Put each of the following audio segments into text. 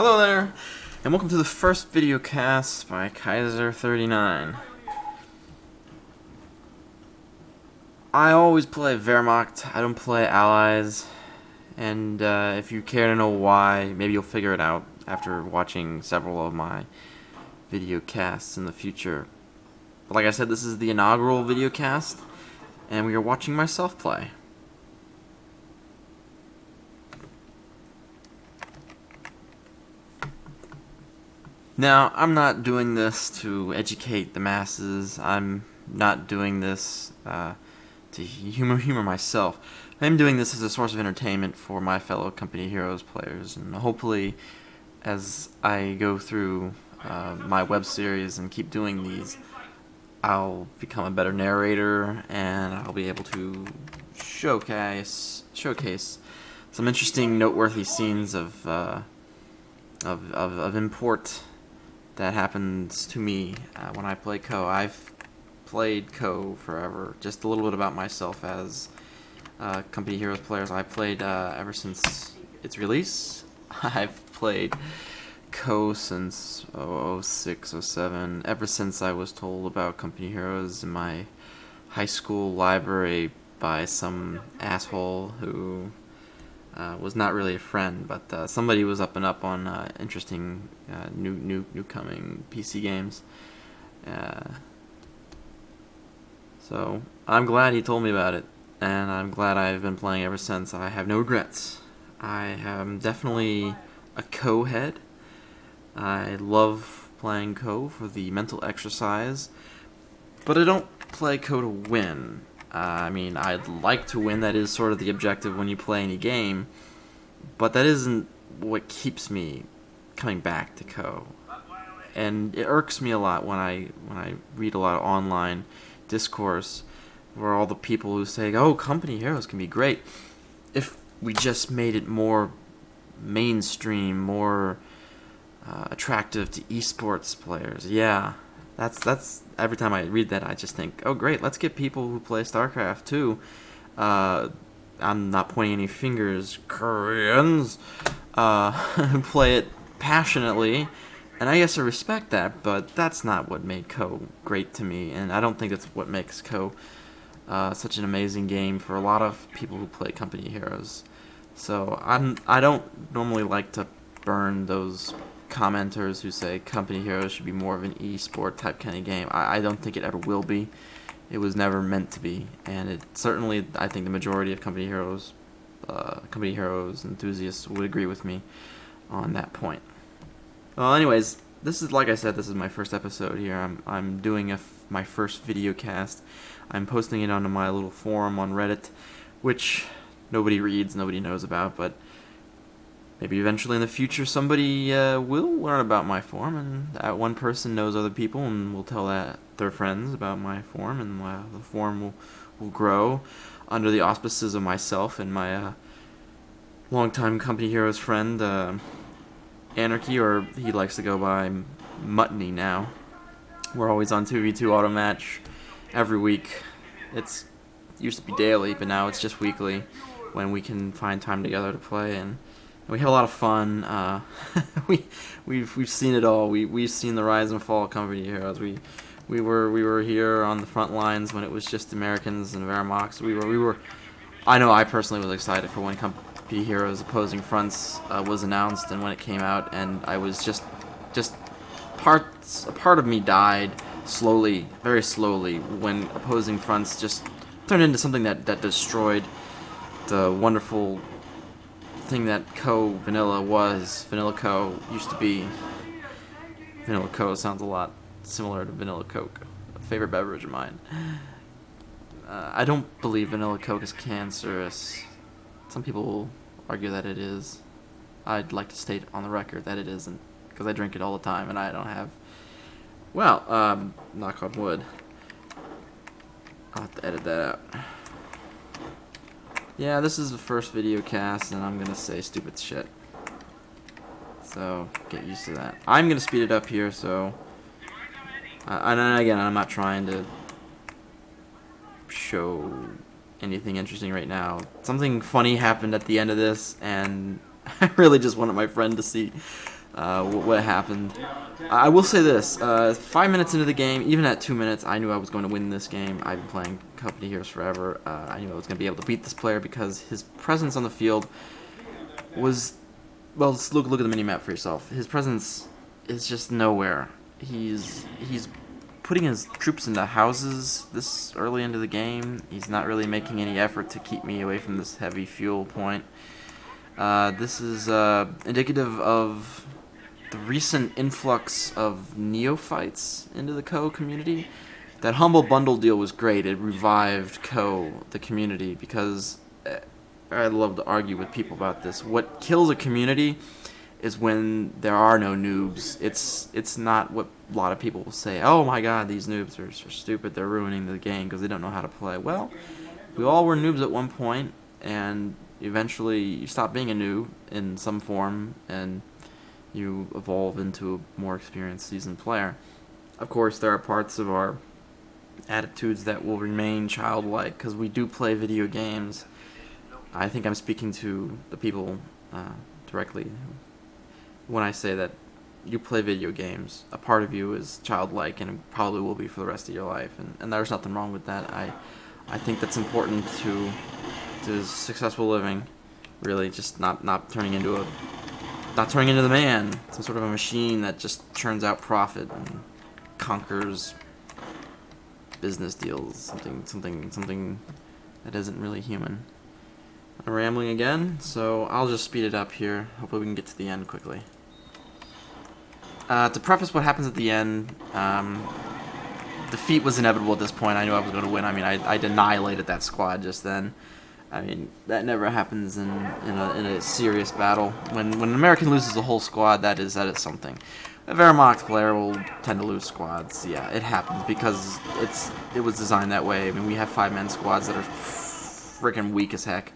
Hello there, and welcome to the first video cast by Kaiser39. I always play Wehrmacht, I don't play allies, and if you care to know why, maybe you'll figure it out after watching several of my video casts in the future. But like I said, this is the inaugural video cast, and we are watching myself play. Now, I'm not doing this to educate the masses. I'm not doing this to humor myself. I'm doing this as a source of entertainment for my fellow Company Heroes players, and hopefully, as I go through my web series and keep doing these, I'll become a better narrator, and I'll be able to showcase some interesting, noteworthy scenes of import that happens to me when I play CoH. I've played CoH forever. Just a little bit about myself as Company Heroes players. I played ever since its release. I've played CoH since 06, 07, ever since I was told about Company Heroes in my high school library by some asshole who was not really a friend, but somebody was up and up on interesting new coming PC games. So I'm glad he told me about it, and I'm glad I've been playing ever since. I have no regrets. I am definitely a CoH head. I love playing CoH for the mental exercise, but I don't play CoH to win. I mean, I'd like to win. That is sort of the objective when you play any game, but that isn't what keeps me coming back to CoH. And it irks me a lot when I read a lot of online discourse where all the people who say, "Oh, Company Heroes can be great if we just made it more mainstream, more attractive to esports players." Yeah. That's every time I read that, I just think, oh great, let's get people who play StarCraft too. I'm not pointing any fingers, Koreans, who play it passionately, and I guess I respect that, but that's not what made CoH great to me, and I don't think that's what makes CoH such an amazing game for a lot of people who play Company Heroes. So I don't normally like to burn those commenters who say Company Heroes should be more of an e-sport type kind of game. I don't think it ever will be. It was never meant to be, and it certainly, I think the majority of Company Heroes enthusiasts would agree with me on that point. Well, anyways, this is, like I said, this is my first episode here. I'm doing my first video cast. I'm posting it onto my little forum on Reddit, which nobody reads, nobody knows about, but maybe eventually in the future somebody will learn about my forum, and that one person knows other people and will tell their friends about my forum, and the forum will grow under the auspices of myself and my longtime Company Heroes friend, Anarchy, or he likes to go by Muttony now. We're always on 2v2 auto match every week. It used to be daily, but now it's just weekly when we can find time together to play, and we have a lot of fun. We've seen it all. We've seen the rise and fall of Company Heroes. We were here on the front lines when it was just Americans and Wehrmacht. We were. I know I personally was excited for when Company Heroes Opposing Fronts was announced, and when it came out, and I was just a part of me died slowly, very slowly, when Opposing Fronts just turned into something that destroyed the wonderful thing that CoH Vanilla was. Vanilla CoH used to be. Vanilla CoH sounds a lot similar to Vanilla Coke, a favorite beverage of mine. I don't believe Vanilla Coke is cancerous. Some people will argue that it is. I'd like to state on the record that it isn't, because I drink it all the time and I don't have. Well, knock on wood. I'll have to edit that out. Yeah, this is the first video cast, and I'm gonna say stupid shit. So, get used to that. I'm gonna speed it up here, so... and again, I'm not trying to show anything interesting right now. Something funny happened at the end of this, and I really just wanted my friend to see what happened. I will say this, 5 minutes into the game, even at 2 minutes, I knew I was going to win this game. I've been playing Company Heroes forever. I knew I was going to be able to beat this player because his presence on the field was, well, just look at the minimap for yourself. His presence is just nowhere. He's putting his troops into houses this early into the game. He's not really making any effort to keep me away from this heavy fuel point. This is indicative of the recent influx of neophytes into the CoH community. That Humble Bundle deal was great. It revived CoH, the community, because I love to argue with people about this. What kills a community is when there are no noobs. It's not what a lot of people will say. Oh my god, these noobs are stupid. They're ruining the game because they don't know how to play. Well, we all were noobs at one point, and eventually you stop being a noob in some form, and you evolve into a more experienced, seasoned player. Of course, there are parts of our attitudes that will remain childlike because we do play video games. I think I'm speaking to the people directly when I say that you play video games. A part of you is childlike, and it probably will be for the rest of your life, and there's nothing wrong with that. I think that's important to successful living. Really, just not turning into the man, some sort of a machine that just churns out profit and conquers business deals, something that isn't really human. I'm rambling again, so I'll just speed it up here. Hopefully we can get to the end quickly. To preface what happens at the end, defeat was inevitable at this point. I knew I was going to win. I mean, I annihilated that squad just then. I mean, that never happens in a serious battle. When an American loses a whole squad, that is something. A wehrmacht player will tend to lose squads. Yeah, it happens because it was designed that way. I mean, we have 5-man squads that are freaking weak as heck,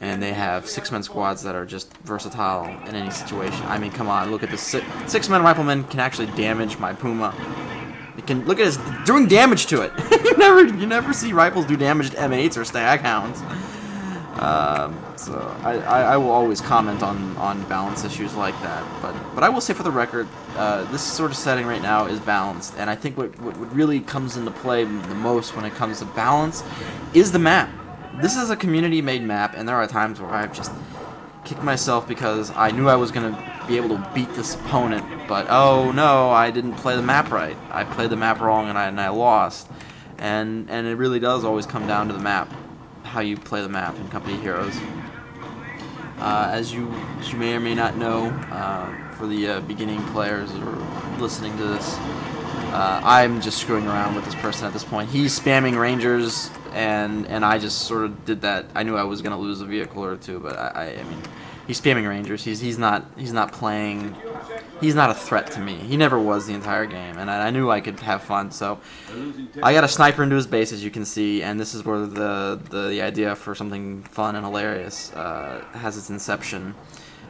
and they have 6-man squads that are just versatile in any situation. I mean, come on, look at this. 6-man rifleman can actually damage my Puma. You can look at his doing damage to it. you never see rifles do damage to M8s or Staghounds. So I will always comment on balance issues like that, but I will say for the record, this sort of setting right now is balanced, and I think what really comes into play the most when it comes to balance is the map. This is a community-made map, and there are times where I've just kicked myself because I knew I was going to be able to beat this opponent, but oh no, I didn't play the map right. I played the map wrong, and I lost. And it really does always come down to the map, how you play the map in Company Heroes. As you may or may not know, for the beginning players who are listening to this, I'm just screwing around with this person at this point. He's spamming Rangers, and I just sort of did that. I knew I was going to lose a vehicle or two, but I mean, he's spamming Rangers. He's not playing. He's not a threat to me. He never was the entire game, and I knew I could have fun. So I got a sniper into his base, as you can see, and this is where the idea for something fun and hilarious has its inception.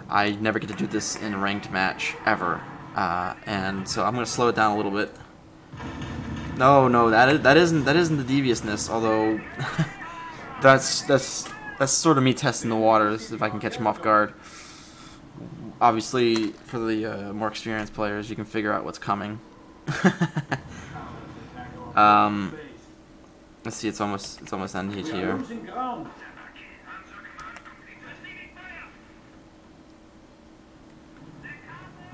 I never get to do this in a ranked match ever, and so I'm going to slow it down a little bit. No, that isn't the deviousness. Although that's sort of me testing the waters if I can catch him off guard. Obviously, for the more experienced players, you can figure out what's coming. Let's see, it's almost ended here.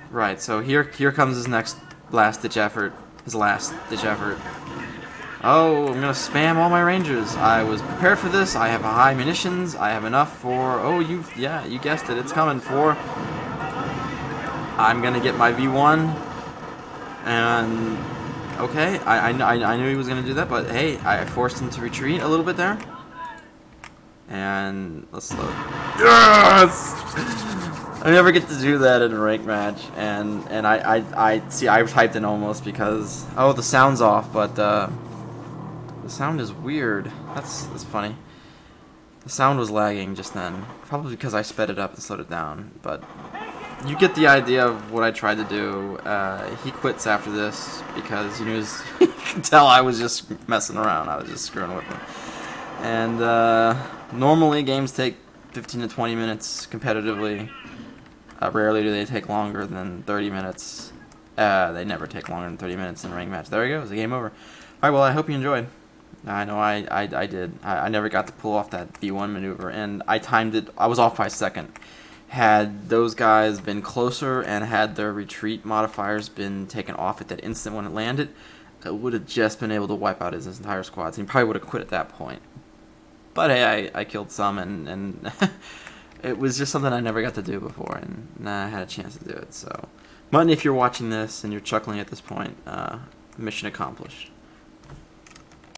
Right, so here comes his last-ditch effort. His last-ditch effort. Oh, I'm gonna spam all my Rangers. I was prepared for this. I have high munitions. I have enough for. Oh, you guessed it. It's coming for. I'm gonna get my V1. And okay, I knew he was gonna do that, but hey, I forced him to retreat a little bit there. And let's load. Yes! I never get to do that in a ranked match, and I see I typed in almost because the sound's off, but the sound is weird. That's funny. The sound was lagging just then, probably because I sped it up and slowed it down. But you get the idea of what I tried to do. He quits after this because you could tell I was just messing around. I was just screwing with him. And normally games take 15 to 20 minutes competitively. Rarely do they take longer than 30 minutes. They never take longer than 30 minutes in a ring match. There we go. It's a game over. Alright, well, I hope you enjoyed. I know I did. I never got to pull off that V1 maneuver, and I timed it. I was off by a second. Had those guys been closer and had their retreat modifiers been taken off at that instant when it landed, I would have just been able to wipe out his entire squad. So he probably would have quit at that point. But hey, I killed some, and it was just something I never got to do before, and I had a chance to do it. So, Mutton, if you're watching this and you're chuckling at this point, mission accomplished.